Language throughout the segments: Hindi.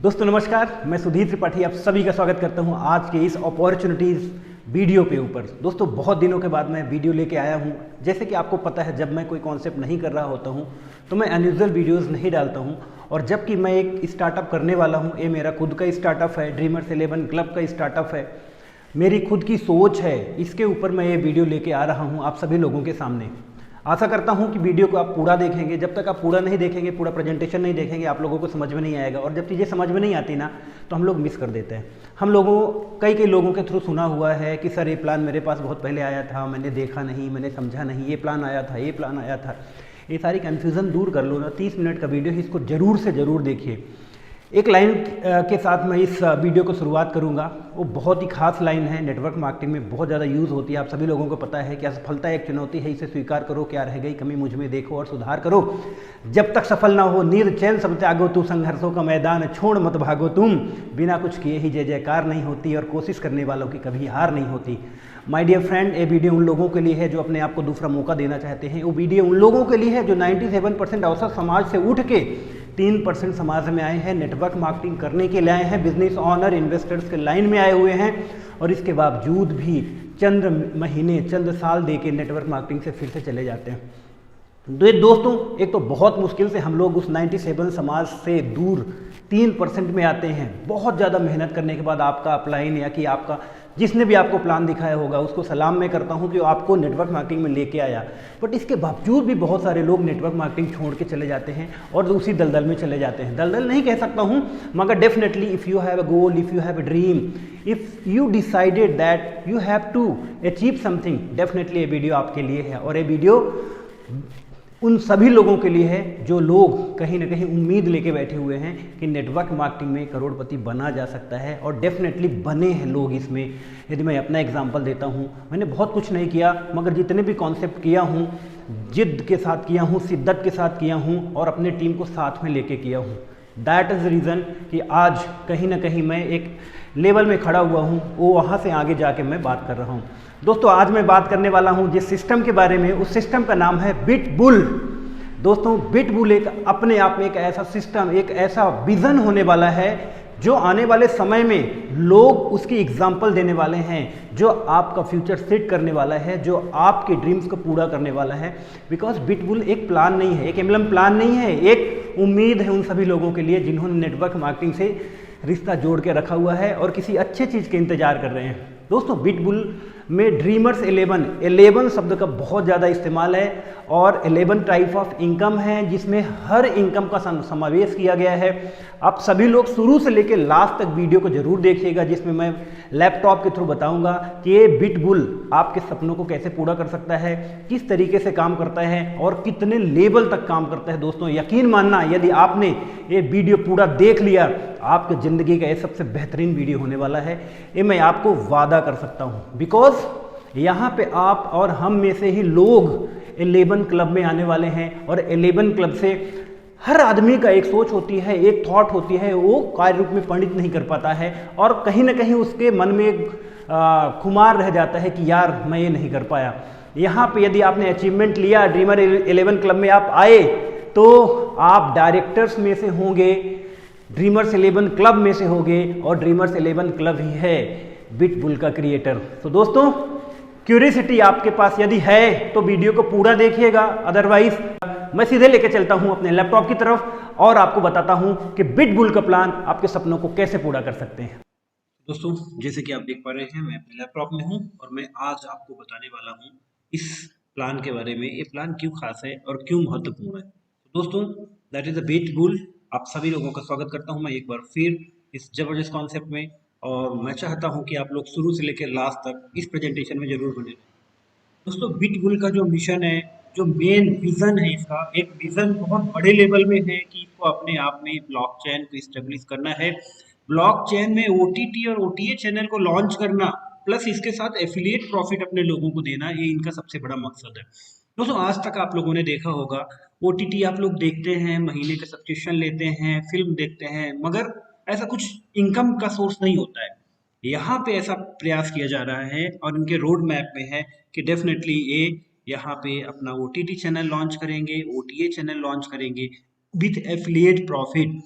दोस्तों नमस्कार, मैं सुधीर त्रिपाठी आप सभी का स्वागत करता हूं आज के इस अपॉर्चुनिटीज़ वीडियो पे ऊपर। दोस्तों बहुत दिनों के बाद मैं वीडियो लेके आया हूं। जैसे कि आपको पता है, जब मैं कोई कॉन्सेप्ट नहीं कर रहा होता हूं तो मैं अनयूजुअल वीडियोस नहीं डालता हूं। और जबकि मैं एक स्टार्टअप करने वाला हूं, ये मेरा खुद का स्टार्टअप है, ड्रीमर्स 11 क्लब का स्टार्टअप है, मेरी खुद की सोच है, इसके ऊपर मैं ये वीडियो लेके आ रहा हूँ आप सभी लोगों के सामने। आशा करता हूं कि वीडियो को आप पूरा देखेंगे। जब तक आप पूरा नहीं देखेंगे, पूरा प्रेजेंटेशन नहीं देखेंगे, आप लोगों को समझ में नहीं आएगा। और जब चीज़ें समझ में नहीं आती ना, तो हम लोग मिस कर देते हैं। हम लोगों कई लोगों के थ्रू सुना हुआ है कि सर ये प्लान मेरे पास बहुत पहले आया था, मैंने देखा नहीं, मैंने समझा नहीं, ये प्लान आया था, ये प्लान आया था। ये सारी कन्फ्यूज़न दूर कर लो ना, 30 मिनट का वीडियो है, इसको ज़रूर से ज़रूर देखिए। एक लाइन के साथ मैं इस वीडियो को शुरुआत करूंगा। वो बहुत ही खास लाइन है, नेटवर्क मार्केटिंग में बहुत ज़्यादा यूज़ होती है। आप सभी लोगों को पता है कि असफलता एक चुनौती है, इसे स्वीकार करो, क्या रह गई कमी मुझ में देखो और सुधार करो। जब तक सफल ना हो नीर चैन सब त्यागो तू, संघर्षों का मैदान छोड़ मत भागो तुम, बिना कुछ किए ही जय जयकार नहीं होती और कोशिश करने वालों की कभी हार नहीं होती। माय डियर फ्रेंड, ये वीडियो उन लोगों के लिए है जो अपने आप को दूसरा मौका देना चाहते हैं। वो वीडियो उन लोगों के लिए है जो 97% अवसर समाज से उठ के 3% समाज में आए हैं, नेटवर्क मार्केटिंग करने के लिए आए हैं, बिजनेस ऑनर इन्वेस्टर्स के लाइन में आए हुए हैं और इसके बावजूद भी चंद महीने चंद साल दे के नेटवर्क मार्केटिंग से फिर से चले जाते हैं। दोस्तों, एक तो बहुत मुश्किल से हम लोग उस 97 समाज से दूर 3% में आते हैं। बहुत ज़्यादा मेहनत करने के बाद आपका अपलाइन या कि आपका जिसने भी आपको प्लान दिखाया होगा उसको सलाम मैं करता हूं कि आपको नेटवर्क मार्केटिंग में लेके आया। बट इसके बावजूद भी बहुत सारे लोग नेटवर्क मार्केटिंग छोड़ के चले जाते हैं और उसी दलदल में चले जाते हैं। दलदल नहीं कह सकता हूं, मगर definitely if you have a goal, if you have a dream, if you decided that you have to achieve something, definitely ये वीडियो आपके लिए है। और ये वीडियो उन सभी लोगों के लिए है जो लोग कहीं ना कहीं उम्मीद लेके बैठे हुए हैं कि नेटवर्क मार्केटिंग में करोड़पति बना जा सकता है। और डेफिनेटली बने हैं लोग इसमें। यदि मैं अपना एग्जांपल देता हूं, मैंने बहुत कुछ नहीं किया, मगर जितने भी कॉन्सेप्ट किया हूं, जिद्द के साथ किया हूं, शिद्दत के साथ किया हूं और अपने टीम को साथ में लेके किया हूं। दैट इज़ रीज़न कि आज कहीं ना कहीं मैं एक लेवल में खड़ा हुआ हूँ, वो वहाँ से आगे जाके मैं बात कर रहा हूँ। दोस्तों, आज मैं बात करने वाला हूँ जिस सिस्टम के बारे में, उस सिस्टम का नाम है बिटबुल। दोस्तों, बिटबुल एक अपने आप में एक ऐसा सिस्टम, एक ऐसा विज़न होने वाला है जो आने वाले समय में लोग उसकी एग्जाम्पल देने वाले हैं, जो आपका फ्यूचर सेट करने वाला है, जो आपके ड्रीम्स को पूरा करने वाला है। बिकॉज बिटबुल एक प्लान नहीं है, एक एमएलएम प्लान नहीं है, एक उम्मीद है उन सभी लोगों के लिए जिन्होंने नेटवर्क मार्केटिंग से रिश्ता जोड़ के रखा हुआ है और किसी अच्छे चीज़ के इंतजार कर रहे हैं। दोस्तों, बिटबुल में ड्रीमर्स 11 शब्द का बहुत ज़्यादा इस्तेमाल है और 11 टाइप ऑफ इनकम है, जिसमें हर इनकम का समावेश किया गया है। आप सभी लोग शुरू से लेकर लास्ट तक वीडियो को जरूर देखिएगा, जिसमें मैं लैपटॉप के थ्रू बताऊंगा कि ये बिटबुल आपके सपनों को कैसे पूरा कर सकता है, किस तरीके से काम करता है और कितने लेवल तक काम करता है। दोस्तों, यकीन मानना, यदि आपने ये वीडियो पूरा देख लिया, आपकी ज़िंदगी का ये सबसे बेहतरीन वीडियो होने वाला है, ये मैं आपको वादा कर सकता हूँ। बिकॉज यहाँ पे आप और हम में से ही लोग 11 क्लब में आने वाले हैं और 11 क्लब से हर आदमी का एक सोच होती है, एक थॉट होती है, वो कार्य रूप में परिणित नहीं कर पाता है और कहीं ना कहीं उसके मन में एक खुमार रह जाता है कि यार मैं ये नहीं कर पाया। यहाँ पे यदि आपने अचीवमेंट लिया, ड्रीमर 11 क्लब में आप आए, तो आप डायरेक्टर्स में से होंगे, ड्रीमर्स 11 क्लब में से होंगे और ड्रीमर्स 11 क्लब ही है बिटबुल का क्रिएटर। तो दोस्तों, क्यूरियोसिटी आपके पास यदि है तो वीडियो को पूरा देखिएगा, अदरवाइज मैं सीधे लेके चलता हूं अपने लैपटॉप की तरफ और आपको बताता हूं कि बिटबुल का प्लान आपके सपनों को कैसे पूरा कर सकते हैं। दोस्तों, जैसे कि आप देख पा रहे हैं, मैं अपने लैपटॉप में हूं और मैं आज आपको बताने वाला हूं इस प्लान के बारे में। ये प्लान क्यों खास है और क्यों महत्वपूर्ण है। दोस्तों, दैट इज द बिटबुल। आप सभी लोगों का स्वागत करता हूं मैं एक बार फिर इस जबरदस्त कॉन्सेप्ट में, और मैं चाहता हूं कि आप लोग शुरू से लेकर लास्ट तक इस प्रेजेंटेशन में जरूर बने रहें। दोस्तों, बिटबुल का जो मिशन है, जो मेन विजन है इसका, एक विजन बहुत बड़े लेवल में है कि इसको अपने आप में ब्लॉकचेन को इस्टेब्लिश करना है, ब्लॉकचेन में ओटीटी और ओटीए चैनल को लॉन्च करना, प्लस इसके साथ एफिलिएट प्रॉफिट अपने लोगों को देना, ये इनका सबसे बड़ा मकसद है। दोस्तों, आज तक आप लोगों ने देखा होगा ओटीटी आप लोग देखते हैं, महीने का सब्सक्रिप्शन लेते हैं, फिल्म देखते हैं, मगर ऐसा कुछ इनकम का सोर्स नहीं होता है। यहाँ पे ऐसा प्रयास किया जा रहा है और इनके रोड मैप में है कि डेफिनेटली ये यहाँ पे अपना ओटीटी चैनल लॉन्च करेंगे, ओटीए चैनल लॉन्च करेंगे विथ एफिलिएट प्रॉफिट।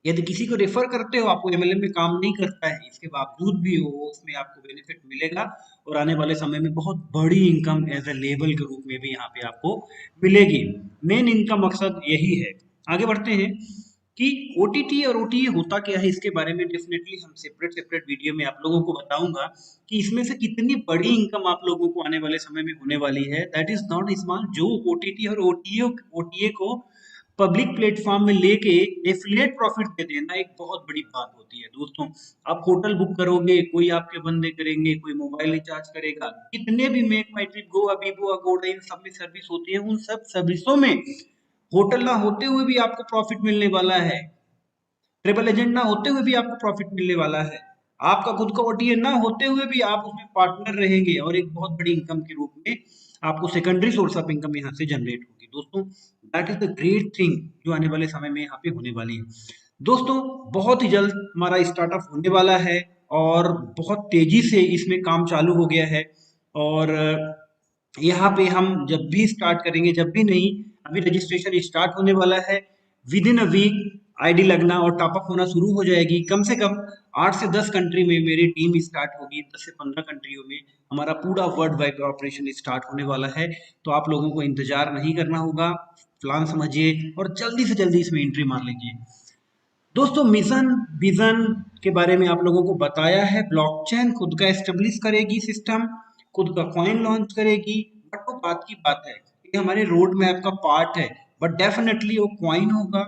यदि किसी को रेफर करते हो, आपको एमएलएम में काम नहीं करता है, इसके बावजूद भी वो उसमें आपको बेनिफिट मिलेगा और आने वाले समय में बहुत बड़ी इनकम एज ए लेबल के रूप में भी यहाँ पे आपको मिलेगी। मेन इनका मकसद यही है। आगे बढ़ते हैं कि ओटीटी और ओटीए होता क्या है, इसके बारे में डेफिनेटली हम सेपरेट सेपरेट वीडियो में आप लोगों को बताऊंगा कि इसमें से कितनी बड़ी इनकम आप लोगों को आने वाले समय में होने वाली है। That is not small. जो ओटीटी और ओटीए को पब्लिक प्लेटफॉर्म में लेके एफिलिएट प्रॉफिट दे देना एक बहुत बड़ी बात होती है दोस्तों। आप होटल बुक करोगे, कोई आपके बंदे करेंगे, कोई मोबाइल रिचार्ज करेगा, कितने भी मेक माई ट्रिप, गो, अबीबो, अगोडा, इन सब में सर्विस होती है, उन सब सर्विसों में होटल ना होते हुए भी आपको प्रॉफिट मिलने वाला है। ट्रेवल एजेंट ना होते हुए भी आपको प्रॉफिट मिलने वाला है। आपका खुद का ओटीए ना होते हुए भी आप उसमें पार्टनर रहेंगे और एक बहुत बड़ी इनकम के रूप में आपको सेकेंडरी सोर्स ऑफ इनकम यहाँ से जनरेट होगी दोस्तों। That is the great thing जो आने वाले समय में यहाँ पे होने वाली है दोस्तों। बहुत ही जल्द हमारा स्टार्टअप होने वाला है और बहुत तेजी से इसमें काम चालू हो गया है। और यहाँ पे हम जब भी स्टार्ट करेंगे, जब भी नहीं, अभी रजिस्ट्रेशन स्टार्ट होने वाला है। Within a week ID लगना और टॉपअप होना शुरू हो जाएगी। कम से कम 8 से 10 कंट्री में मेरी टीम स्टार्ट होगी, 10 से 15 कंट्रियों में हमारा पूरा वर्ल्ड वाइड ऑपरेशन स्टार्ट होने वाला है। तो आप लोगों को इंतजार नहीं करना होगा, प्लान समझिए और जल्दी से जल्दी इसमें एंट्री मार लीजिए दोस्तों। मिशन विजन के बारे में आप लोगों को बताया है। ब्लॉकचेन खुद का एस्टेब्लिश करेगी सिस्टम, खुद का कॉइन लॉन्च करेगी, बट वो बात की बात है, ये हमारे रोड मैप का पार्ट है, बट डेफिनेटली वो कॉइन होगा,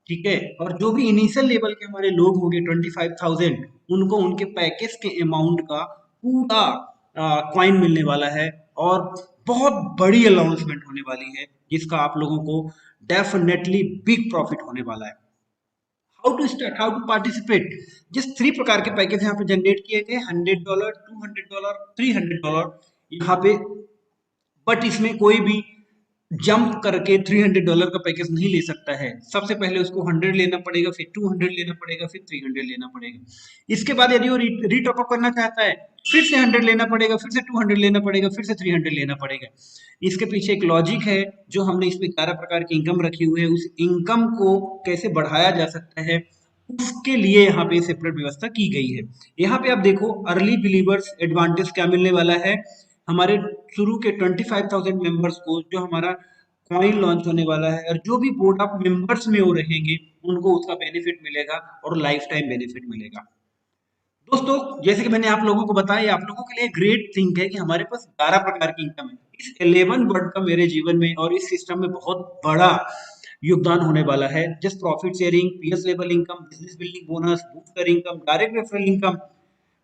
ठीक है। और जो भी इनिशियल लेवल के हमारे लोग होंगे 25,000, उनको उनके पैकेज के अमाउंट का पूरा कॉइन मिलने वाला है और बहुत बड़ी अनाउंसमेंट होने वाली है, जिसका आप लोगों को डेफिनेटली बिग प्रॉफिट होने वाला है। How to start, how to participate, जिस 3 प्रकार के पैकेज यहाँ पे जनरेट किए गए, $100, $200, $300 यहाँ पे। बट इसमें कोई भी जंप करके $300 का पैकेज नहीं ले सकता है। सबसे पहले उसको 100 लेना पड़ेगा, फिर 200 लेना पड़ेगा, फिर 300 लेना पड़ेगा। इसके बाद यदि वो रीटॉप अप करना चाहता है, फिर से 100 लेना पड़ेगा, फिर से 200 लेना पड़ेगा, फिर से 300 लेना पड़ेगा। इसके पीछे एक लॉजिक है, जो हमने इसमें 11 प्रकार की इनकम रखी हुई है। उस इनकम को कैसे बढ़ाया जा सकता है, उसके लिए यहाँ पे सेपरेट व्यवस्था की गई है। यहाँ पे आप देखो, अर्ली बिलीवर्स एडवांटेज क्या मिलने वाला है हमारे शुरू के 25,000 मेंबर्स को, जो हमारा कॉइन लॉन्च होने वाला है, और जो भी बोर्ड ऑफ मेंबर्स में वो रहेंगे उनको उसका बेनिफिट मिलेगा और लाइफ टाइम बेनिफिट मिलेगा दोस्तों। जैसे कि मैंने आप लोगों को बताया, आप लोगों के लिए ग्रेट थिंग है कि हमारे पास 12 प्रकार की इनकम है। इस 11 वर्ड का मेरे जीवन में और इस सिस्टम में बहुत बड़ा योगदान होने वाला है। Just profit sharing, PS level income, business building bonus, booster income, direct referral income,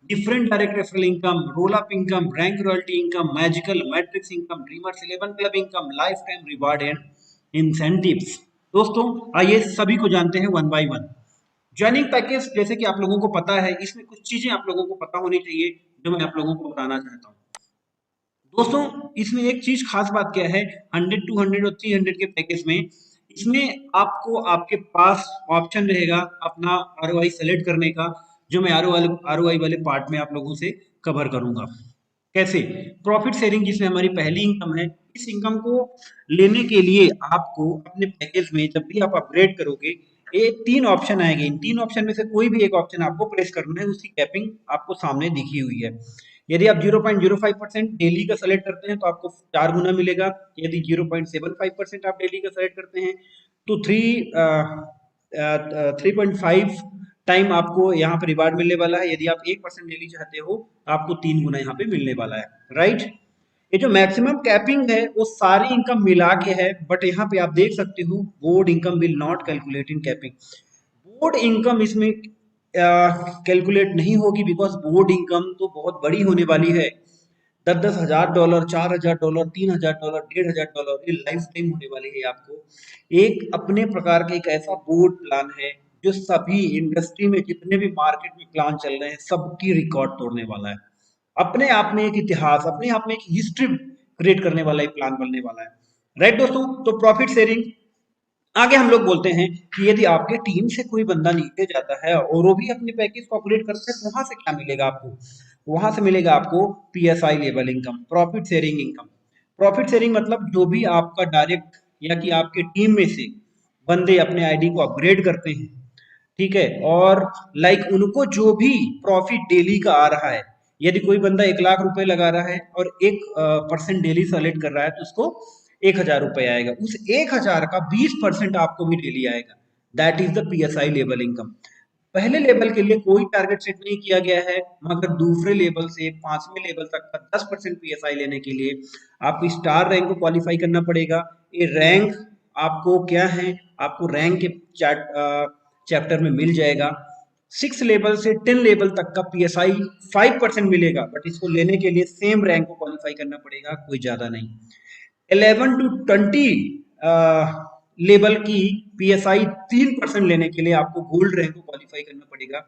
different direct referral income, roll up income, rank royalty income, magical matrix income, dreamers 11 club income, lifetime reward and incentives। दोस्तों आइए सभी को जानते हैं one by one. Joining package, जैसे कि आप लोगों को पता है, इसमें कुछ चीजें आप लोगों को पता होनी चाहिए जो मैं आप लोगों को बताना चाहता हूँ दोस्तों। इसमें एक चीज खास बात क्या है, 100, 200 और 300 के पैकेज में, इसमें आपको आपके पास ऑप्शन रहेगा अपना आरओआई सेलेक्ट करने का, जो मैं आरओआई वाले पार्ट में आप लोगों से कवर करूंगा। कैसे? प्रॉफिट शेयरिंग, जिसमें हमारी पहली इनकम है, इस इनकम को लेने के लिए आपको अपने पैकेज में जब भी आप अपग्रेड करोगे, ये 3 ऑप्शन आएंगे। इन 3 ऑप्शन में से कोई भी एक ऑप्शन आपको प्रेस करना है, उसकी कैपिंग आपको सामने दिखी हुई है। यदि आप 0.05% डेली का सेलेक्ट करते हैं तो आपको 4 गुना मिलेगा। यदि 0.75% आप डेली का सेलेक्ट करते हैं तो 3.5 टाइम आपको यहाँ पे रिवार्ड मिलने वाला है। यदि आप 1% डेली चाहते हो तो आपको 3 गुना यहाँ पे मिलने वाला है, राइट। ये जो मैक्सिमम कैपिंग है वो सारी इनकम मिला के है, बट यहाँ पे आप देख सकते हो board income will not calculate in capping. Board income इसमें कैलकुलेट नहीं होगी, बिकॉज बोर्ड इनकम तो बहुत बड़ी होने वाली है। $10,000, $4,000, $3,000, $1,500, ये लाइफ टाइम होने वाली है। आपको एक अपने प्रकार का एक ऐसा बोर्ड प्लान है जो सभी इंडस्ट्री में जितने भी मार्केट में प्लान चल रहे हैं सबकी रिकॉर्ड तोड़ने वाला है। अपने आप में एक इतिहास, अपने आप में एक हिस्ट्री क्रिएट करने वाला एक प्लान बनने वाला है, राइट दोस्तों। तो प्रॉफिट शेयरिंग आगे हम लोग बोलते हैं कि यदि आपके टीम से कोई बंदा नीचे जाता है और वो भी अपने पैकेज को अपग्रेड करता है तो वहां से क्या मिलेगा आपको? वहां से मिलेगा आपको PSI level income, profit sharing income. Profit sharing मतलब जो भी आपका डायरेक्ट या कि आपके टीम में से बंदे अपने आईडी को अपग्रेड करते हैं, ठीक है। और लाइक उनको जो भी प्रॉफिट डेली का आ रहा है, यदि कोई बंदा 1 लाख रुपए लगा रहा है और 1% डेली सेलेक्ट कर रहा है तो उसको 1,000 रुपए आएगा। उस 1,000 का 20% आपको भी डेली आएगा। That is the PSI level income. पहले लेवल के लिए कोई टारगेट सेट नहीं किया गया है, मगर दूसरे लेवल से 5वें लेवल तक का 10% PSI लेने के लिए आपको स्टार रैंक को क्वालिफाई करना पड़ेगा। ये रैंक आपको क्या है, आपको रैंक के चैप्टर में मिल जाएगा। 6 लेवल से 10 लेवल तक का PSI 5% मिलेगा, बट इसको लेने के लिए सेम रैंक को क्वालिफाई करना पड़ेगा, कोई ज्यादा नहीं। 11 टू 20 लेवल की PSI 3% लेने के लिए आपको गोल्ड रैंक को क्वालिफाई करना पड़ेगा।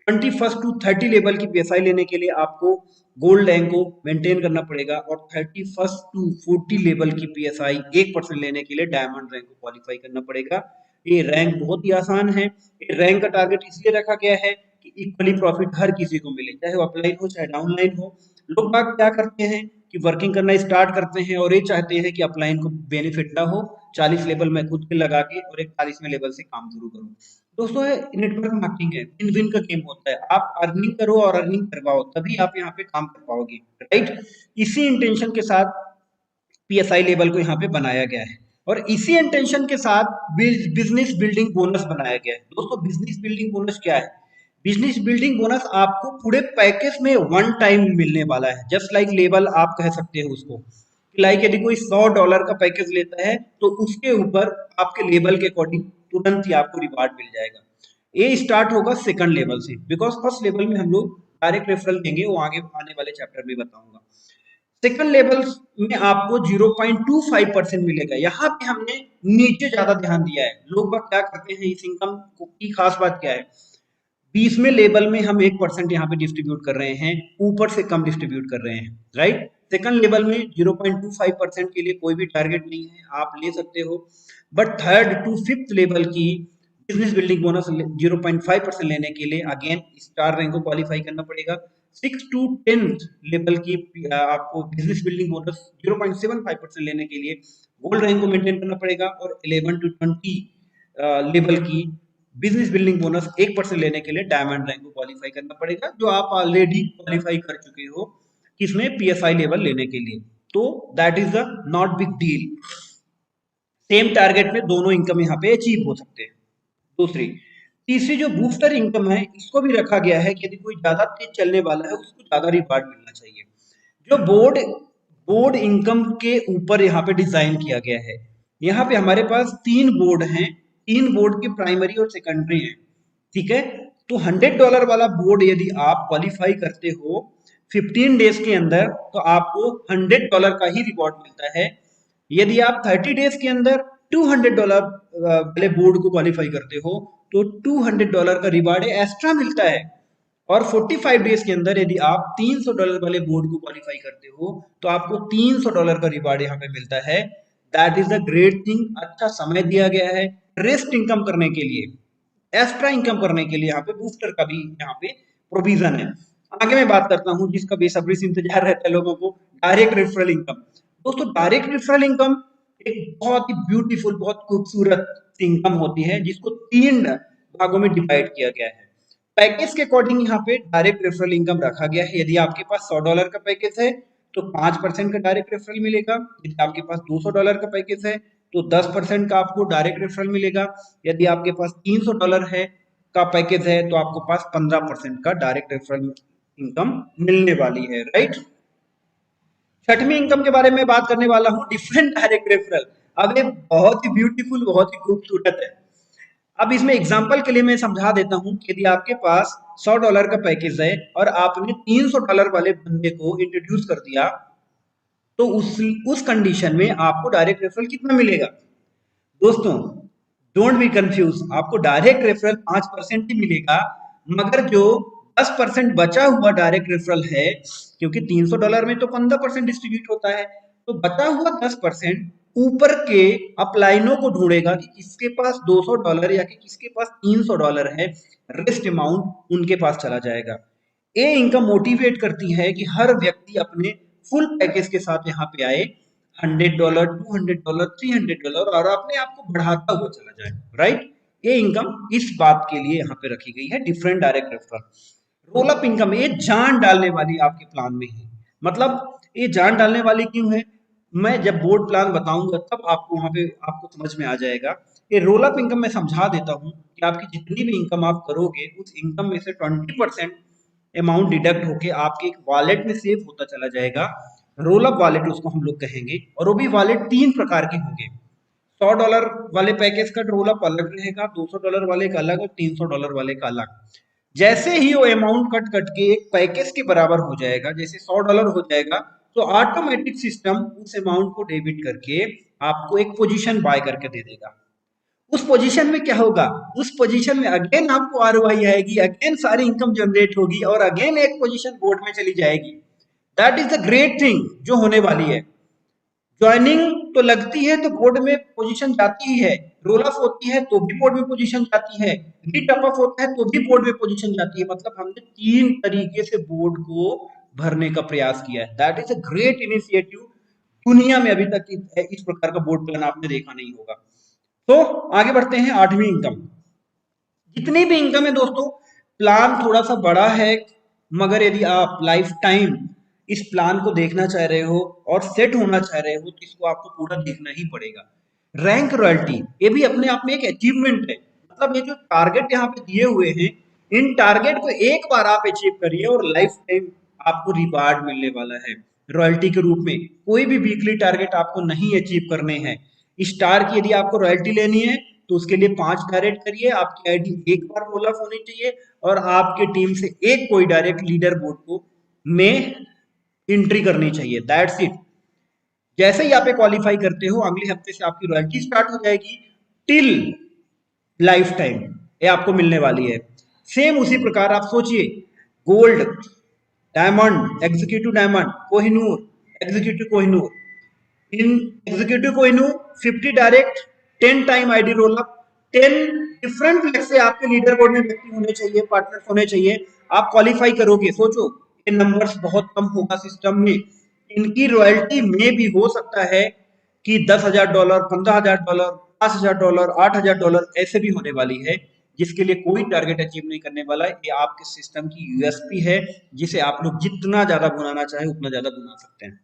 21 टू 30 लेवल की PSI लेने के लिए आपको गोल्ड रैंक को मेंटेन करना पड़ेगा, और 31 टू 40 लेवल की PSI 1% लेने के लिए डायमंड रैंक को क्वालिफाई करना पड़ेगा। ये रैंक बहुत ही आसान है। ये रैंक का टारगेट इसलिए रखा गया है कि इक्वली प्रॉफिट हर किसी को मिले, चाहे वो अपलाइन हो चाहे डाउनलाइन हो। लोग बात क्या करते हैं कि वर्किंग करना स्टार्ट करते हैं और ये चाहते हैं कि अपलाइन को बेनिफिट ना हो, 40 लेवल में खुद के लगा के और 41वें लेवल से काम शुरू करूं। दोस्तों, नेटवर्क मार्केटिंग है, विन विन का गेम होता है। आप अर्निंग करो और अर्निंग करवाओ, तभी आप यहाँ पे काम कर पाओगे, राइट। इसी इंटेंशन के साथ PSI लेवल को यहाँ पे बनाया गया है, और इसी इंटेंशन के साथ बिजनेस बिल्डिंग बोनस बनाया गया है। दोस्तों, बिजनेस बिल्डिंग बोनस क्या है? बिजनेस बिल्डिंग बोनस आपको पूरे पैकेज में वन टाइम मिलने वाला है। जस्ट लाइक लेवल आप कह सकते हो उसको, लाइक यदि कोई $100 का पैकेज लेता है तो उसके ऊपर आपके लेवल के अकॉर्डिंग तुरंत ही आपको रिवार्ड मिल जाएगा। ये स्टार्ट होगा सेकंड लेवल से, बिकॉज फर्स्ट लेवल में हम लोग डायरेक्ट रेफरल देंगे, वो आगे आने वाले चैप्टर में बताऊंगा। सेकंड लेवल में आपको 0.25% मिलेगा। यहाँ पे हमने नीचे ज्यादा ध्यान दिया है। लोग बात क्या करते हैं, इस इनकम की खास बात क्या है? 20वें लेवल में हम 1% यहाँ पे डिस्ट्रीब्यूट कर रहे हैं, ऊपर से कम डिस्ट्रीब्यूट कर रहे हैं, राइट। सेकंड लेवल में 0.25% के लिए कोई भी टारगेट नहीं है, आप ले सकते हो। But third to fifth level की बिजनेस बिल्डिंग बोनस 0.5% लेने के लिए अगेन स्टार रैंक को क्वालिफाई करना पड़ेगा। 6 टू 10th लेवल की आपको बिजनेस बिल्डिंग बोनस 0.75% लेने के लिए गोल्ड रैंक को मेंटेन करना पड़ेगा, और 11 टू 20 लेवल की बिजनेस बिल्डिंग बोनस 1% लेने के लिए डायमंड रैंक को क्वालिफाई करना पड़ेगा, जो आप ऑलरेडी क्वालिफाई कर चुके हो किसमें, PSI लेवल लेने के लिए। तो that is the not big deal. Same target में दोनों इनकम यहाँ पे अचीव हो सकते हैं। तीसरी जो बूस्टर इनकम है, इसको भी रखा गया है कि यदि कोई ज्यादा तेज चलने वाला है उसको ज्यादा रिवार्ड मिलना चाहिए। जो बोर्ड इनकम के ऊपर यहाँ पे डिजाइन किया गया है। यहाँ पे हमारे पास 3 बोर्ड हैं, 3 बोर्ड के प्राइमरी और सेकेंडरी हैं, ठीक है। तो $100 वाला बोर्ड यदि आप क्वालिफाई करते हो 15 डेज के अंदर, तो आपको $100 का ही रिवॉर्ड मिलता है। यदि आप 30 डेज के अंदर $200 वाले बोर्ड को क्वालिफाई करते हो तो $200 का रिवार्ड एक्स्ट्रा मिलता है। और 45 डेज के अंदर यदि आप $300 वाले बोर्ड को क्वालिफाई करते हो तो आपको $300 का रिवार्ड यहाँ पे मिलता है। That is the great thing. अच्छा समय दिया गया है रेस्ट इनकम करने के लिए, एक्स्ट्रा इनकम करने के लिए यहाँ पे बूस्टर का भी यहाँ पे प्रोविजन है। आगे मैं बात करता हूँ जिसका बेसब्री से इंतजार रहता है लोगों को, डायरेक्ट रेफरल इनकम। दोस्तों, डायरेक्ट रेफरल इनकम एक बहुत ही ब्यूटीफुल, बहुत खूबसूरत इनकम होती है, जिसको 3 भागों में डिवाइड किया गया है। पैकेज के अकॉर्डिंग यहाँ पे डायरेक्ट रेफरल इनकम रखा गया है। यदि आपके पास $100 का पैकेज है तो 5% का डायरेक्ट रेफरल मिलेगा। यदि आपके पास $200 का पैकेज है तो 10% का आपको डायरेक्ट रेफरल मिलेगा। यदि आपके पास $300 है का पैकेज है तो आपको पास 15% का डायरेक्ट रेफरल इनकम मिलने वाली है, राइट। छठवीं इनकम के बारे में बात करने वाला हूँ, डिफरेंट डायरेक्ट रेफरल। अब ये बहुत ही ब्यूटीफुल, बहुत ही खूबसूरत है। अब इसमें एग्जांपल के लिए मैं समझा देता हूं कि यदि आपके पास $100 का पैकेज है और आपने $300 वाले बंदे को इंट्रोड्यूस कर दिया, तो उस कंडीशन में आपको डायरेक्ट रेफरल कितना मिलेगा? दोस्तों, डोंट बी कंफ्यूज, आपको डायरेक्ट रेफरल 5% ही मिलेगा, मगर जो 10% बचा हुआ डायरेक्ट रेफरल है, क्योंकि $300 में तो 15% डिस्ट्रीब्यूट होता है, तो बचा हुआ 10% ऊपर के अपलाइनों को ढूंढेगा कि किसके पास $200 या कि किसके पास $300 है, रेस्ट अमाउंट उनके पास चला जाएगा। ये इनकम मोटिवेट करती है कि हर व्यक्ति अपने फुल पैकेज के साथ यहाँ पे आए, $100, $200, $300, और अपने आप को बढ़ाता हुआ चला जाए, राइट। ये इनकम इस बात के लिए यहाँ पे रखी गई है, different direct referral. Roll up income ये जान डालने वाली आपके प्लान में है। मतलब ये जान डालने वाली क्यों है, मैं जब बोर्ड प्लान बताऊंगा तब आपको वहां पे आपको समझ में आ जाएगा। ये रोल अप इनकम मैं समझा देता हूँ कि आपकी जितनी भी इनकम आप करोगे उस इनकम में से 20% अमाउंट डिडक्ट होके आपके एक वॉलेट में सेव होता चला जाएगा। रोल अप वॉलेट उसको हम लोग कहेंगे, और वो भी वॉलेट 3 प्रकार के होंगे। $100 वाले पैकेज का रोल अप अलग रहेगा, $200 वाले का अलग और $300 वाले का अलग। जैसे ही वो अमाउंट कट कट के एक पैकेज के बराबर हो जाएगा, जैसे $100 हो जाएगा, तो ऑटोमेटिक सिस्टम उस अमाउंट को डेबिट करके आपको एक पोजीशन बाय करके दे देगा। उस पोजीशन में क्या होगा, उस पोजीशन में अगेन आपको आरओआई आएगी, अगेन सारी इनकम जनरेट होगी और अगेन एक पोजीशन बोर्ड में चली जाएगी। That is the great thing जो होने वाली है। ज्वाइनिंग तो लगती है तो बोर्ड में पोजीशन जाती ही है, रोल ऑफ होती है तो भी बोर्ड में पोजीशन जाती है, रीटॉप अप होता है तो भी बोर्ड में पोजीशन जाती है। मतलब हमने 3 तरीके से बोर्ड को भरने का प्रयास किया है। That is a great initiative. दुनिया में अभी तक इस प्रकार का बोर्ड प्लान आपने देखा नहीं होगा। तो आगे बढ़ते हैं 8वीं इनकम। जितनी भी इनकम है दोस्तों, प्लान थोड़ा सा बड़ा है, मगर यदि आप लाइफ टाइम इस प्लान को देखना चाह रहे हो और सेट होना चाह रहे हो तो इसको आपको पूरा देखना ही पड़ेगा। रैंक रॉयल्टी ये भी अपने आप में एक अचीवमेंट है। मतलब ये जो टारगेट यहाँ पे दिए हुए हैं, इन टारगेट को एक बार आप अचीव करिए और लाइफ टाइम आपको रिवार्ड मिलने वाला है रॉयल्टी के रूप में। कोई भी वीकली टारगेट आपको नहीं अचीव करने हैं। स्टार की यदि आपको रॉयल्टी लेनी है तो उसके लिए 5 डायरेक्ट करिए, आपकी आईडी एक बार रोल ऑफ होनी चाहिए और आपके टीम से एक कोई डायरेक्ट लीडर बोर्ड को में एंट्री करनी चाहिए। That's it. जैसे ही आप क्वालिफाई करते हो अगले हफ्ते से आपकी रॉयल्टी स्टार्ट हो जाएगी टिल लाइफ टाइम, ये आपको मिलने वाली है। सेम उसी प्रकार आप सोचिए, gold, diamond, executive diamond, Kohinoor, executive Kohinoor. इन executive Kohinoor 50 direct, 10 time ID roll up, 10 different flex से आपके लीडर बोर्ड में व्यक्ति होने चाहिए, पार्टनर्स होने चाहिए। आप क्वालिफाई करोगे, सोचो ये नंबर्स बहुत कम होगा सिस्टम में। इनकी रॉयल्टी में भी हो सकता है कि $10,000, $15,000, $5,000, $8,000 ऐसे भी होने वाली है, जिसके लिए कोई टारगेट अचीव नहीं करने वाला है। ये आपके सिस्टम की यूएसपी है, जिसे आप लोग जितना ज्यादा बुनाना चाहे उतना ज्यादा बुना सकते हैं।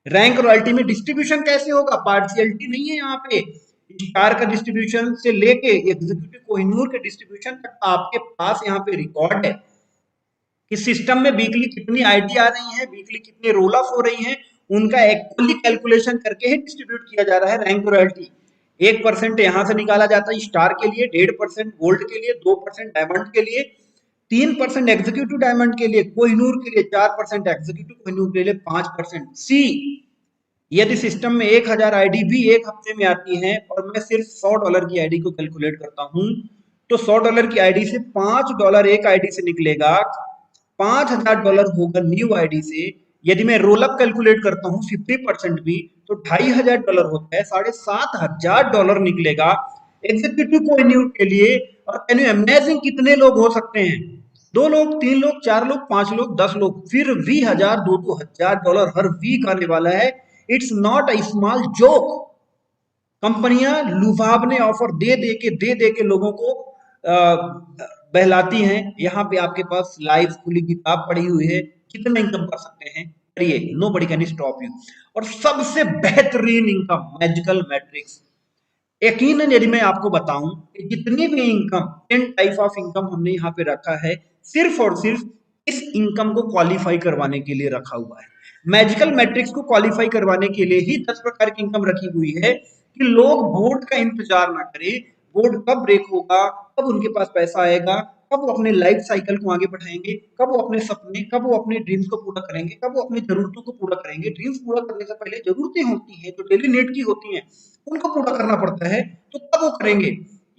रैंक रॉयल्टी में डिस्ट्रीब्यूशन कैसे होगा, पार्शियलिटी नहीं है यहाँ पे। स्टार का डिस्ट्रीब्यूशन से लेके एग्जीक्यूटिव कोहिनूर के डिस्ट्रीब्यूशन तक आपके पास यहाँ पे रिकॉर्ड है कि सिस्टम में वीकली कितनी आईडी आ रही है, वीकली कितनी रोल ऑफ हो रही है, उनका एक्चुअली कैलकुलेशन करके ही डिस्ट्रीब्यूट किया जा रहा है रैंक रॉयल्टी। 1% यहाँ से निकाला जाता है स्टार के लिए, 1.5% गोल्ड के लिए, 2% डायमंड के लिए, 3% एग्जीक्यूटिव डायमंड के लिए, कोहिनूर के लिए 4%, एग्जीक्यूटिव कोहिनूर के लिए 5%। सी यदि सिस्टम में 1000 आईडी भी एक हफ्ते में आती है और मैं सिर्फ $100 की आईडी को कैलकुलेट करता हूं, तो $100 की आईडी से $5 एक आईडी से निकलेगा, $5,000 होगा न्यू आईडी से। यदि मैं रोल अप कैलकुलेट करता हूं 50% भी, तो $2,500 होता है, $7,500 निकलेगा एग्जीक्यूटिव कोहिनूर के लिए। और कैन यू इमेजिन कितने लोग हो सकते हैं, 2 लोग, 3 लोग, 4 लोग, 5 लोग, 10 लोग, फिर भी 1000, $2,000 हर वीक आने वाला है। It's not a small joke. कंपनियां लुभावने ऑफर दे दे के लोगों को बहलाती हैं। यहाँ पे आपके पास लाइव खुली किताब पड़ी हुई है, कितना इनकम कर सकते हैं करिए, नोबडी कैन स्टॉप यू। और सबसे बेहतरीन इनकम मैजिकल मैट्रिक्स। यकीनन यदि मैं आपको बताऊं कि जितनी भी इनकम 10 टाइप ऑफ इनकम हमने यहाँ पे रखा है, सिर्फ और सिर्फ इस इनकम को क्वालिफाई करवाने के लिए रखा हुआ है। मैजिकल मैट्रिक्स को क्वालिफाई करवाने के लिए ही 10 प्रकार की इनकम रखी हुई है कि लोग बोर्ड का इंतजार ना करें, बोर्ड कब ब्रेक होगा, कब उनके पास पैसा आएगा, कब वो अपने लाइफ साइकिल को आगे बढ़ाएंगे, कब वो अपने सपने, कब वो अपने ड्रीम्स को पूरा करेंगे, कब वो अपनी जरूरतों को पूरा करेंगे। ड्रीम्स पूरा करने से पहले जरूरतें होती हैं जो डेली नीड की होती हैं, उनको पूरा करना पड़ता है, तो तब वो करेंगे।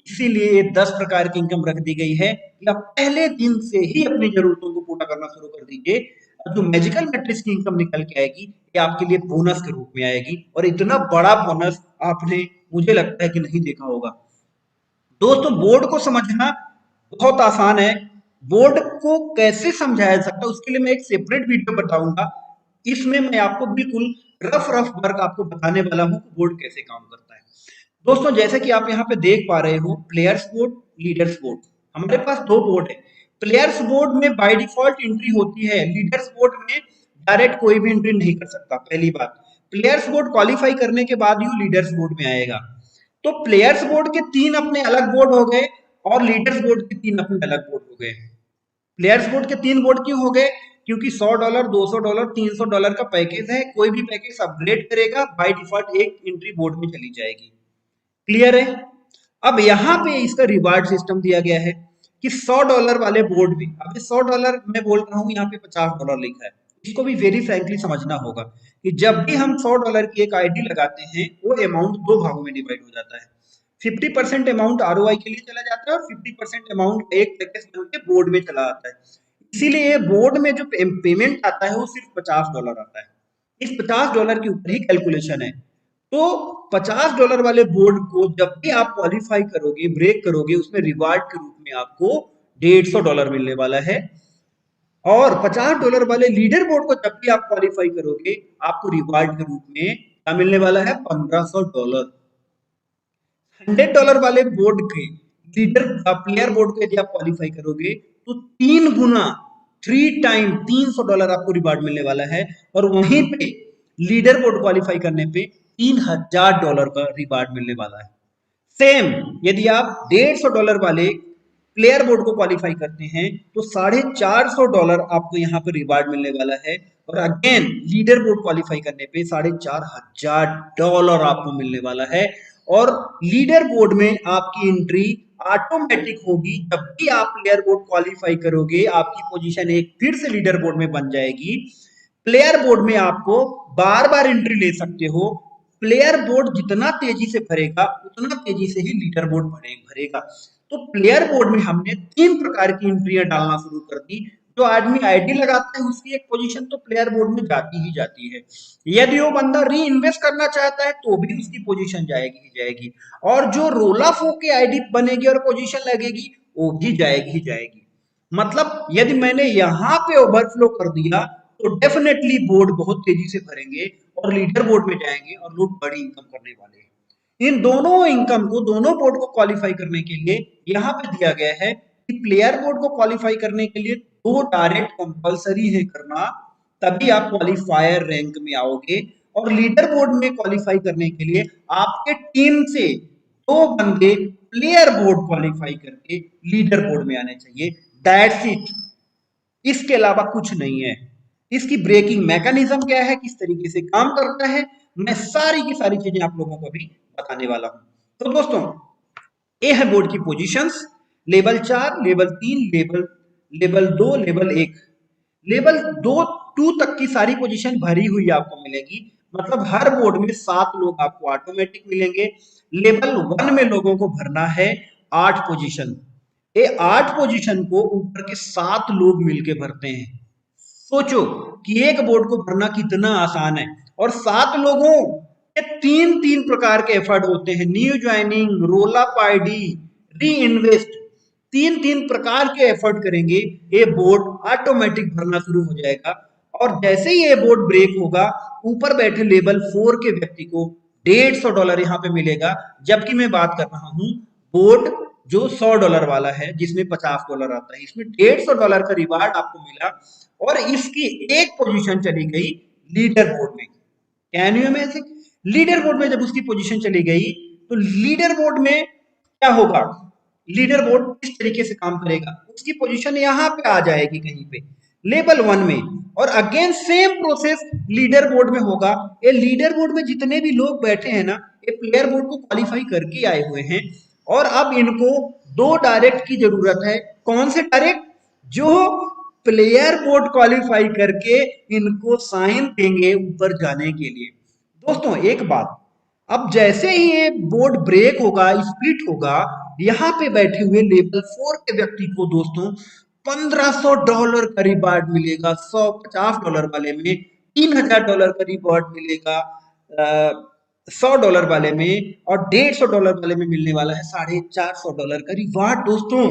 इसीलिए 10 प्रकार की इनकम रख दी गई है कि आप पहले दिन से ही अपनी जरूरतों को पूरा करना शुरू कर दीजिए। जो मैजिकल मैट्रिक्स की इनकम निकल के आएगी, ये आपके लिए बोनस के रूप में आएगी, और इतना बड़ा बोनस आपने, मुझे लगता है कि नहीं देखा होगा। दोस्तों बोर्ड को समझना बहुत आसान है। बोर्ड को कैसे समझाया जा सकता है उसके लिए मैं एक सेपरेट वीडियो बताऊंगा। इसमें मैं आपको बिल्कुल रफ वर्क आपको बताने वाला हूं कि बोर्ड कैसे काम करता है। दोस्तों जैसे कि आप यहाँ पे देख पा रहे हो, प्लेयर्स बोर्ड, लीडर्स बोर्ड, हमारे पास दो बोर्ड है। प्लेयर्स बोर्ड में बाय डिफॉल्ट एंट्री होती है, लीडर्स बोर्ड में डायरेक्ट कोई भी एंट्री नहीं कर सकता। पहली बात, प्लेयर्स बोर्ड क्वालिफाई करने के बाद ही लीडर्स बोर्ड में आएगा। तो प्लेयर्स बोर्ड के 3 अपने अलग बोर्ड हो गए और लीडर्स बोर्ड के 3 अपने अलग बोर्ड हो गए। प्लेयर्स बोर्ड के 3 बोर्ड क्यों हो गए? क्योंकि $100, $200, $300 का पैकेज है, कोई भी पैकेज अपग्रेड करेगा बाय डिफॉल्ट एक एंट्री बोर्ड में चली जाएगी। क्लियर है? अब यहाँ पे इसका रिवार्ड सिस्टम दिया गया है कि $100 वाले बोर्ड में, अब $100 मैं बोल रहा हूँ, यहाँ पे $50 लिखा है। इसको भी वेरी फ्रैंकली समझना होगा कि जब भी हम $100 की एक आईडी लगाते हैं, वो अमाउंट 2 भागों में डिवाइड हो जाता है। 50% अमाउंट ROI के लिए चला जाता है और 50% अमाउंट एक पैकेज बन के बोर्ड में चला आता है। इसीलिए बोर्ड में जो पेमेंट आता है वो सिर्फ $50 आता है। इस $50 के ऊपर ही कैलकुलेशन है। तो $50 वाले बोर्ड को जब भी आप क्वालिफाई करोगे, ब्रेक करोगे, उसमें रिवार्ड के रूप में आपको $150 मिलने वाला है। और $50 वाले लीडर बोर्ड को जब भी आप क्वालिफाई करोगे, आपको रिवार्ड के रूप में क्या मिलने वाला है? $1500। $100 वाले बोर्ड के लीडर प्लेयर बोर्ड को यदि आप क्वालिफाई करोगे तो 3 गुना, 3 टाइम $300 आपको रिवार्ड मिलने वाला है। और वहीं पे लीडर बोर्ड क्वालिफाई करने पे $3000 का रिवार्ड मिलने वाला है। सेम यदि आप $150 वाले प्लेयर बोर्ड को क्वालिफाई करते हैं तो $450 आपको यहाँ पे रिवार्ड मिलने वाला है। और अगेन लीडर बोर्ड क्वालिफाई करने पे $4500 आपको मिलने वाला है। और लीडर बोर्ड में आपकी एंट्री ऑटोमेटिक होगी। जब भी आप प्लेयर बोर्ड क्वालिफाई करोगे, आपकी पोजीशन एक फिर से लीडर बोर्ड में बन जाएगी। प्लेयर बोर्ड में आपको बार बार एंट्री ले सकते हो। प्लेयर बोर्ड जितना तेजी से भरेगा उतना तेजी से ही लीडर बोर्ड भरेगा। तो प्लेयर बोर्ड में हमने 3 प्रकार की एंट्रियां डालना शुरू कर दी। जो आदमी आईडी लगाता है उसकी एक पोजीशन तो प्लेयर बोर्ड में जाती ही जाती है। यदि वो बंदा री इन्वेस्ट करना चाहता है तो भी उसकी पोजीशन जाएगी ही जाएगी। और जो रोल ऑफ होके आईडी बनेगी और पोजीशन लगेगी वो भी जाएगी ही जाएगी। मतलब यदि मैंने यहाँ पे ओवरफ्लो कर दिया तो डेफिनेटली बोर्ड बहुत तेजी से भरेंगे और लीडर बोर्ड में जाएंगे और लोग बड़ी इनकम करने वाले हैं। इन दोनों इनकम को, दोनों बोर्ड को क्वालिफाई करने के लिए यहाँ पे दिया गया है कि प्लेयर बोर्ड को क्वालिफाई करने के लिए 2 डायरेक्ट कंपलसरी है करना, तभी आप क्वालिफायर रैंक में आओगे। और लीडर बोर्ड में क्वालिफाई करने के लिए आपके टीम से 2 बंदे प्लेयर बोर्ड क्वालिफाई करके लीडर बोर्ड में आने चाहिए। दैट्स इट, इसके अलावा कुछ नहीं है। इसकी ब्रेकिंग मैकेनिज्म क्या है, किस तरीके से काम करता है, मैं सारी की सारी चीजें आप लोगों को भी बताने वाला हूं। तो दोस्तों, ये है बोर्ड की positions, level 4, level 3, level 2, level 1। Level 2 तक की सारी पोजीशन भरी हुई आपको मिलेगी। मतलब हर बोर्ड में 7 लोग आपको ऑटोमेटिक मिलेंगे। लेवल 1 में लोगों को भरना है 8 पोजीशन। ये 8 पोजीशन को ऊपर के 7 लोग मिलके भरते हैं। सोचो कि एक बोर्ड को भरना कितना आसान है। और 7 लोगों के 3 प्रकार के एफर्ट होते हैं, new joining, roll up ID, री इन्वेस्ट। 3 प्रकार के एफर्ट करेंगे, ये बोर्ड ऑटोमेटिक भरना शुरू हो जाएगा। और जैसे ही ये बोर्ड ब्रेक होगा, ऊपर बैठे लेवल 4 के व्यक्ति को $150 यहाँ पे मिलेगा। जबकि मैं बात कर रहा हूँ बोर्ड जो $100 वाला है, जिसमें $50 आता है, इसमें $150 का रिवार्ड आपको मिला। और इसकी एक पोजीशन चली गई लीडर बोर्ड में। Can you imagine? Leader board में जब उसकी पोजीशन चली गई तो लीडर बोर्ड में क्या होगा? लीडर बोर्ड इस तरीके से काम करेगा, उसकी पोजीशन यहाँ पे आ जाएगी कहीं पे लेवल 1 में। और again same process leader board में होगा। ये लीडर बोर्ड में जितने भी लोग बैठे हैं ना, ये प्लेयर बोर्ड को क्वालिफाई करके आए हुए हैं। और अब इनको 2 डायरेक्ट की जरूरत है। कौन से डायरेक्ट? जो प्लेयर बोर्ड क्वालिफाई करके इनको साइन देंगे ऊपर जाने के लिए। दोस्तों एक बात, अब जैसे ही ये बोर्ड ब्रेक होगा, स्प्लिट होगा, यहाँ पे बैठे हुए लेवल 4 के व्यक्ति को दोस्तों $1500 का रिवार्ड मिलेगा। $150 वाले में $3000 का रिवार्ड मिलेगा, $100 वाले में, और $150 वाले में मिलने वाला है $450 का रिवार्ड। दोस्तों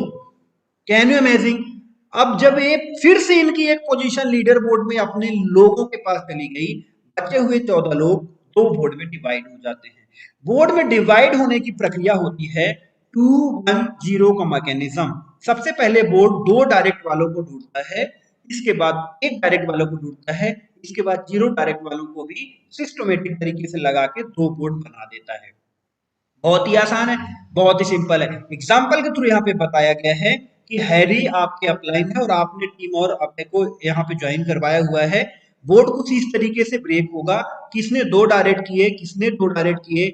कैन यू इमेजिन? अब जब ये फिर से इनकी एक पोजीशन लीडर बोर्ड में अपने लोगों के पास चली गई, बचे हुए 14 लोग 2 बोर्ड में डिवाइड हो जाते हैं। बोर्ड में डिवाइड होने की प्रक्रिया होती है 2-1-0 का मैकेनिज्म। सबसे पहले बोर्ड 2 डायरेक्ट वालों को ढूंढता है, इसके बाद 1 डायरेक्ट वालों को ढूंढता है, इसके बाद 0 डायरेक्ट वालों को भी सिस्टमेटिक तरीके से लगा के 2 बोर्ड बना देता है। बहुत ही आसान है, बहुत ही सिंपल है। एग्जाम्पल के थ्रू यहाँ पे बताया गया है कि हैरी आपके अपलाइन है और आपने टीम और अपने को यहाँ पे ज्वाइन करवाया हुआ है। बोर्ड कुछ इस तरीके से ब्रेक होगा, किसने 2 डायरेक्ट किए, किसने 2 डायरेक्ट किए।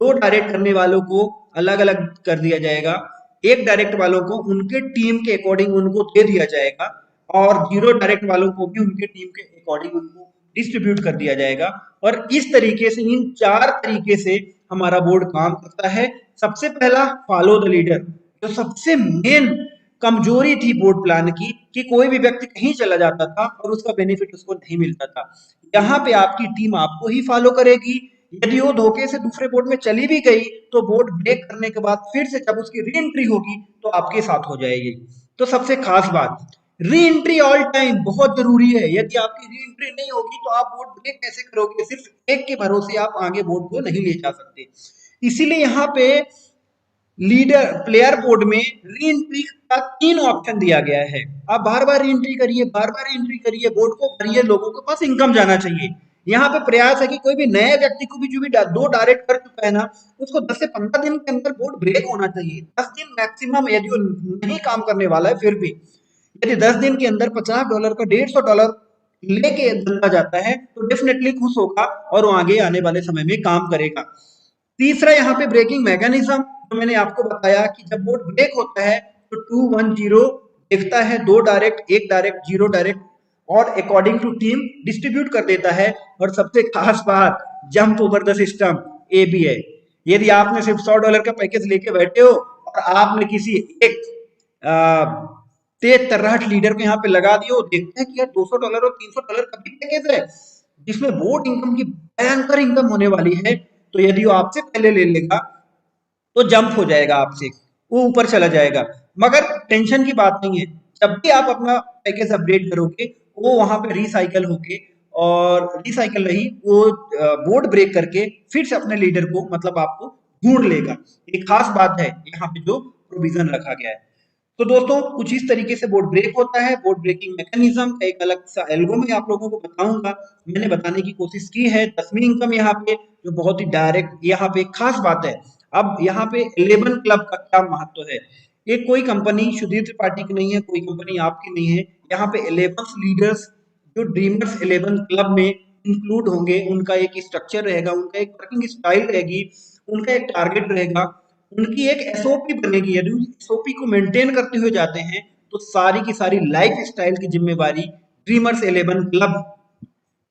2 डायरेक्ट करने वालों को अलग अलग कर दिया जाएगा, 1 डायरेक्ट वालों को उनके टीम के अकॉर्डिंग उनको दे दिया जाएगा और 0 डायरेक्ट वालों को भी उनके टीम के अकॉर्डिंग उनको डिस्ट्रीब्यूट कर दिया जाएगा। और इस तरीके से, इन 4 तरीके से हमारा बोर्ड काम करता है। सबसे पहला फॉलो द लीडर, जो सबसे मेन कमजोरी थी बोर्ड प्लान की कि कोई भी व्यक्ति कहीं चला जाता था और उसका बेनिफिट उसको नहीं मिलता था। यहाँ पे आपकी टीम आपको ही फॉलो करेगी। यदि वो धोखे से दूसरे बोर्ड में चली भी गई तो बोर्ड ब्रेक करने के बाद फिर से जब उसकी री एंट्री होगी तो आपके साथ हो जाएगी। तो सबसे खास बात, री एंट्री ऑल टाइम बहुत जरूरी है। यदि आपकी री एंट्री नहीं होगी तो आप बोर्ड ब्रेक कैसे करोगे? सिर्फ एक के भरोसे आप आगे बोर्ड को नहीं ले जा सकते। इसीलिए यहाँ पे लीडर प्लेयर बोर्ड में री एंट्री का 3 ऑप्शन दिया गया है। आप बार बार री एंट्री करिए, बार बार री एंट्री करिए, बोर्ड को भरिए, लोगों के पास इनकम जाना चाहिए। यहाँ पे प्रयास है कि कोई भी नए व्यक्ति को भी जो भी 2 डायरेक्ट कर चुका है ना, उसको 10 से 15 दिन के अंदर बोर्ड ब्रेक होना चाहिए। 10 दिन मैक्सिमम, यदि वो नहीं काम करने वाला है फिर भी। यदि 10 दिन के अंदर $50 का $150 लेके बंदा जाता है तो डेफिनेटली खुश होगा और वो आगे आने वाले समय में काम करेगा। तीसरा यहाँ पे ब्रेकिंग मैकेनिज्म, जो मैंने आपको बताया कि जब बोर्ड ब्रेक होता है तो 2-1-0 देखता है, 2 डायरेक्ट, 1 डायरेक्ट, 0 डायरेक्ट और अकॉर्डिंग टू टीम डिस्ट्रीब्यूट कर देता है। और सबसे खास बात, जंप ओवर द सिस्टम, ए भी है। यदि आपने सिर्फ $100 का पैकेज लेके बैठे हो और आपने किसी एक तेज तर्राट लीडर को यहाँ पे लगा दियो, देखते हैं कि यार $200 और $300 का भी पैकेज है जिसमें बोर्ड इनकम की भयंकर इनकम होने वाली है, तो यदि वो आपसे पहले ले लेगा तो जंप हो जाएगा आपसे, वो ऊपर चला जाएगा। मगर टेंशन की बात नहीं है, जब भी आप अपना पैकेज अपग्रेड करोगे वो वहां पे रिसाइकल होके, और रिसाइकल नहीं, वो बोर्ड ब्रेक करके फिर से अपने लीडर को, मतलब आपको ढूंढ लेगा। एक खास बात है यहाँ पे जो प्रोविजन रखा गया है। तो दोस्तों कुछ इस तरीके से बोर्ड ब्रेक होता है। बोर्ड ब्रेकिंग मैकेनिज्म का एक अलग सा एल्गो मैं आप लोगों को बताऊंगा, मैंने बताने की कोशिश की है। 10वीं इनकम यहाँ पे जो बहुत ही डायरेक्ट, यहाँ पे खास बात है। अब यहाँ पे 11 क्लब का क्या महत्व है? ये कोई कंपनी सुधीर त्रिपाठी की नहीं है, कोई कंपनी आपकी नहीं है। यहाँ पे 11 लीडर्स जो ड्रीमर्स 11 क्लब में इंक्लूड होंगे, उनका एक स्ट्रक्चर रहेगा, उनका एक वर्किंग स्टाइल रहेगी, उनका एक टारगेट रहेगा, उनकी एक एसओपी बनेगी। यदि एसओपी को मेंटेन करते हुए जाते हैं तो सारी की सारी लाइफ स्टाइल की जिम्मेवारी ड्रीमर्स 11 क्लब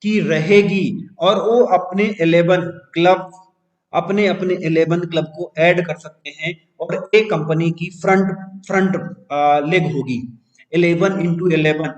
की रहेगी। और वो अपने 11 क्लब, अपने अपने 11 क्लब को ऐड कर सकते हैं और एक कंपनी की फ्रंट फ्रंट लेग होगी 11x11।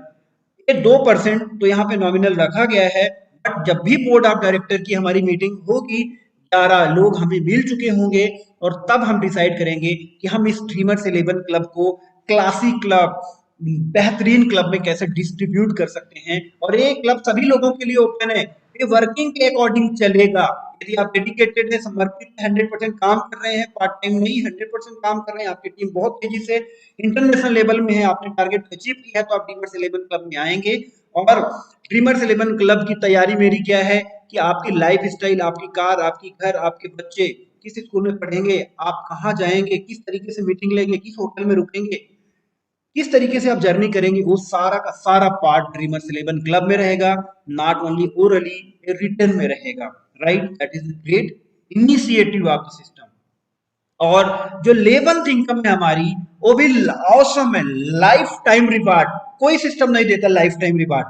ये 2% तो यहाँ पे नॉमिनल रखा गया है, बट जब भी बोर्ड ऑफ डायरेक्टर की हमारी मीटिंग होगी, 11 लोग हमें मिल चुके होंगे और तब हम डिसाइड करेंगे कि हम इस ड्रीमर्स 11 क्लब को क्लासिक क्लब, बेहतरीन क्लब में कैसे डिस्ट्रीब्यूट कर सकते हैं। और ये क्लब सभी लोगों के लिए ओपन है, ये वर्किंग के अकॉर्डिंग चलेगा। यदि आप डेडिकेटेड है, समर्पित 100% काम कर रहे हैं, पार्ट टाइम नहीं 100% काम कर रहे हैं, आपकी टीम बहुत तेजी से इंटरनेशनल लेवल में है, आपने टारगेट अचीव किया है, तो आप ड्रीमर्स 11 क्लब में आएंगे। और ड्रीमर्स 11 क्लब की तैयारी मेरी क्या है कि आपकी लाइफ स्टाइल, आपकी कार, आपकी घर, आपके बच्चे किस स्कूल में पढ़ेंगे, आप कहाँ जाएंगे, किस तरीके से मीटिंग लेंगे, किस होटल में रुकेंगे, किस तरीके से आप जर्नी करेंगे, वो सारा का सारा पार्ट ड्रीमर्स 11 क्लब में रहेगा। नॉट ओनली ओरली, रिटर्न में रहेगा। Right, that is great initiative of the system. और जो 11th इनकम है हमारी, वो भी ऑसम है, लाइफ टाइम रिवार्ड। कोई सिस्टम नहीं देता लाइफ टाइम रिवार्ड।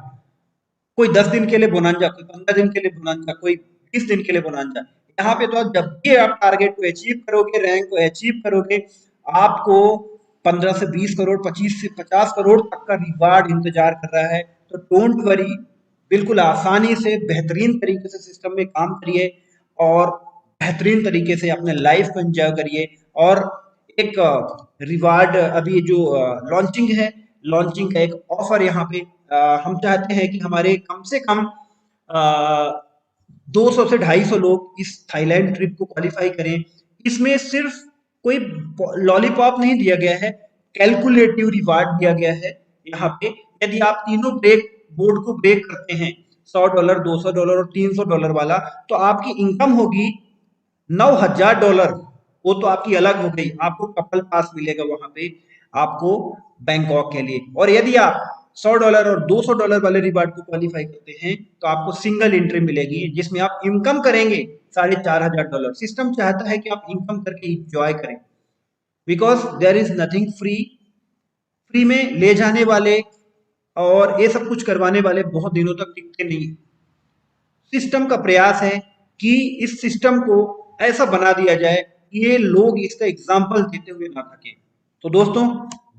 कोई 10 दिन के लिए बोनांजा, कोई 15 दिन के लिए बोनांजा, कोई 20 दिन के लिए बोनांजा। यहाँ पे तो जब भी आप टारगेट को अचीव करोगे, रैंक को अचीव करोगे, आपको 15 से 20 करोड़, 25 से 50 करोड़ तक का रिवार्ड इंतजार कर रहा है। तो डोंट वरी, बिल्कुल आसानी से बेहतरीन तरीके से सिस्टम में काम करिए और बेहतरीन तरीके से अपने लाइफ को एंजॉय करिए। और एक रिवार्ड अभी जो लॉन्चिंग है, लॉन्चिंग का एक ऑफर यहाँ पे हम चाहते हैं कि हमारे कम से कम 200 से 250 लोग इस थाईलैंड ट्रिप को क्वालिफाई करें। इसमें सिर्फ कोई लॉलीपॉप नहीं दिया गया है, कैलकुलेटिव रिवार्ड दिया गया है। यहाँ पे यदि आप तीनों बोर्ड को ब्रेक करते हैं, $100, $200 और $300 वाला, तो आपकी इनकम होगी $9,000। वो तो आपकी अलग हो गई, आपको कपल पास मिलेगा वहां पे आपको बैंकॉक के लिए। और यदि आप $100 और $200 वाले रिवार्ड को क्वालिफाई करते हैं तो आपको सिंगल एंट्री मिलेगी जिसमें आप इनकम करेंगे $4,500। सिस्टम चाहता है कि आप इनकम करके इंजॉय करें, because there is nothing free. Free में ले जाने वाले और ये सब कुछ करवाने वाले बहुत दिनों तक टिकते नहीं। सिस्टम का प्रयास है कि इस सिस्टम को ऐसा बना दिया जाए कि ये लोग इसका एग्जाम्पल देते हुए ना थके। तो दोस्तों,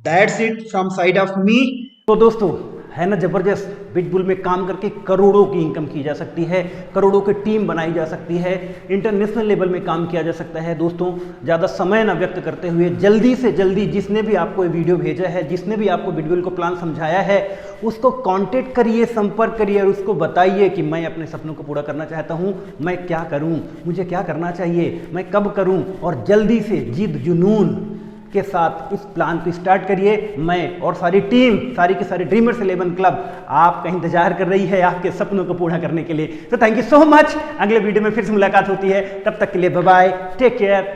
that's it from side of me. तो दोस्तों, है ना जबरदस्त, बिटबुल में काम करके करोड़ों की इनकम की जा सकती है, करोड़ों की टीम बनाई जा सकती है, इंटरनेशनल लेवल में काम किया जा सकता है। दोस्तों, ज़्यादा समय ना व्यक्त करते हुए जल्दी से जल्दी जिसने भी आपको ये वीडियो भेजा है, जिसने भी आपको बिटबुल को प्लान समझाया है, उसको कांटेक्ट करिए, संपर्क करिए और उसको बताइए कि मैं अपने सपनों को पूरा करना चाहता हूँ, मैं क्या करूँ, मुझे क्या करना चाहिए, मैं कब करूँ, और जल्दी से जिद जुनून के साथ इस प्लान को स्टार्ट करिए। मैं और सारी टीम, सारी की सारी ड्रीमर्स 11 क्लब आपका इंतजार कर रही है आपके सपनों को पूरा करने के लिए। तो थैंक यू सो मच। अगले वीडियो में फिर से मुलाकात होती है, तब तक के लिए बाय बाय, टेक केयर।